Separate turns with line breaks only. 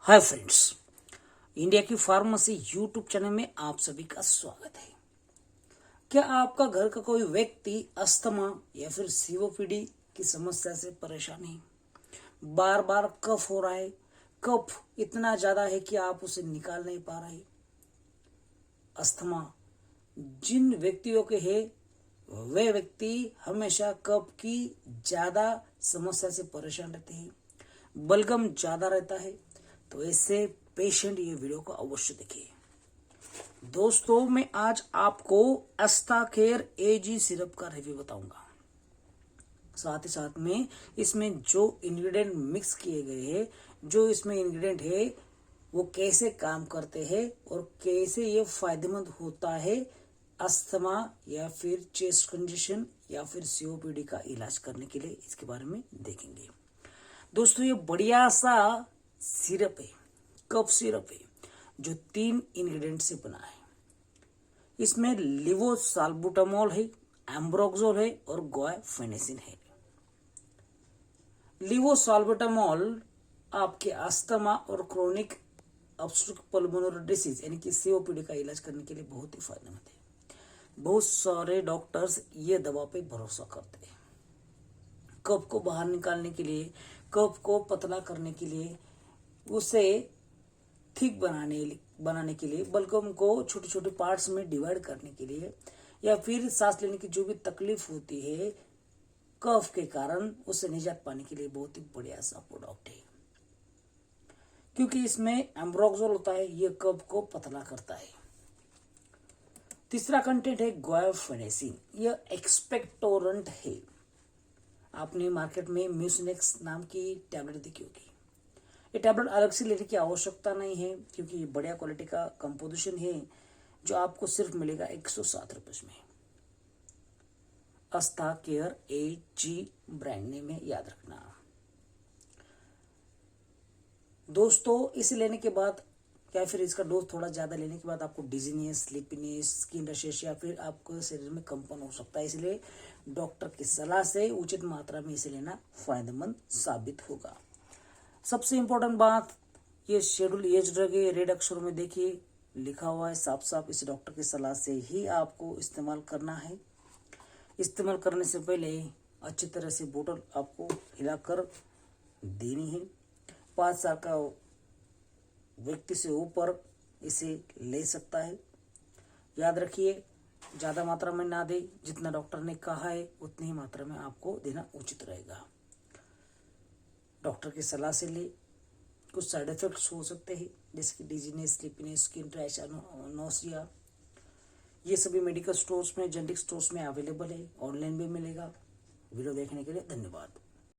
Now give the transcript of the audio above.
Hi friends, India की pharmacy YouTube channel में आप सभी का स्वागत है। क्या आपका घर का कोई व्यक्ति अस्थमा या फिर सीओपीडी की समस्या से परेशान है? बार बार कफ हो रहा है, कफ इतना ज्यादा है कि आप उसे निकाल नहीं पा रहे। अस्थमा जिन व्यक्तियों के है वे व्यक्ति हमेशा कफ की ज्यादा समस्या से परेशान रहते हैं, बलगम ज्यादा रहता है। तो ऐसे पेशेंट ये वीडियो को अवश्य देखिए। दोस्तों, मैं आज आपको अस्टाकेयर एजी सिरप का रिव्यू बताऊंगा। साथ ही साथ में इसमें जो इंग्रेडिएंट मिक्स किए गए हैं, जो इसमें इंग्रेडिएंट है वो कैसे काम करते हैं और कैसे ये फायदेमंद होता है अस्थमा या फिर चेस्ट कंडीशन या फिर सीओपीडी का इलाज करने के लिए, इसके बारे में देखेंगे। दोस्तों, ये बढ़िया सा सिरप है, कफ सिरप है, जो 3 इंग्रेडिएंट से बना है। इसमें लिवोसाल्बुटामोल है, एम्ब्रोक्सोल है और गुआफेनेसिन है। लिवोसाल्बुटामोल आपके अस्थमा और क्रोनिक ऑब्स्ट्रक्टिव पल्मोनरी डिसीज यानी कि सीओपीडी का इलाज करने के लिए बहुत ही फायदेमंद है। बहुत सारे डॉक्टर्स ये दवा पे भरोसा करते हैं। कफ को बाहर निकालने के लिए, कफ को पतला करने के लिए, उसे थिक बनाने के लिए, बलगम को छोटे छोटे पार्ट्स में डिवाइड करने के लिए, या फिर सांस लेने की जो भी तकलीफ होती है कफ के कारण, उससे निजात पाने के लिए बहुत ही बढ़िया सा प्रोडक्ट है। क्योंकि इसमें एम्ब्रोक्सोल होता है, ये कफ को पतला करता है। तीसरा कंटेंट है गुआफेनेसिन, यह एक्सपेक्टोरेंट है। आपने मार्केट में म्यूसिनेक्स नाम की टैबलेट देखी होगी। ये टैबलेट अलग से लेने की आवश्यकता नहीं है, क्योंकि ये बढ़िया क्वालिटी का कंपोजिशन है, जो आपको सिर्फ मिलेगा 107 रुपए में। अस्टाकेयर एजी ब्रांड नेम में, याद रखना। दोस्तों, इसे लेने के बाद या फिर इसका डोज थोड़ा ज्यादा लेने के बाद आपको डिजीनेस, स्लीपीनेस, स्किन रशेस या फिर आपको शरीर में कंपन हो सकता है। इसलिए डॉक्टर की सलाह से उचित मात्रा में इसे लेना फायदेमंद साबित होगा। सबसे इंपॉर्टेंट बात, ये शेड्यूल एज ड्रग है, रेड अक्षरों में देखिए लिखा हुआ है साफ साफ। इसे डॉक्टर की सलाह से ही आपको इस्तेमाल करना है। इस्तेमाल करने से पहले अच्छी तरह से बोतल आपको हिलाकर देनी है। 5 साल का व्यक्ति से ऊपर इसे ले सकता है। याद रखिए, ज़्यादा मात्रा में ना दे, जितना डॉक्टर ने कहा है उतनी ही मात्रा में आपको देना उचित रहेगा। डॉक्टर की सलाह से ले। कुछ साइड इफेक्ट्स हो सकते हैं, जैसे कि dizziness, sleepiness, skin rash, nausea. ये सभी मेडिकल स्टोर्स में, जेनेरिक स्टोर्स में अवेलेबल है, ऑनलाइन भी मिलेगा। वीडियो देखने के लिए धन्यवाद।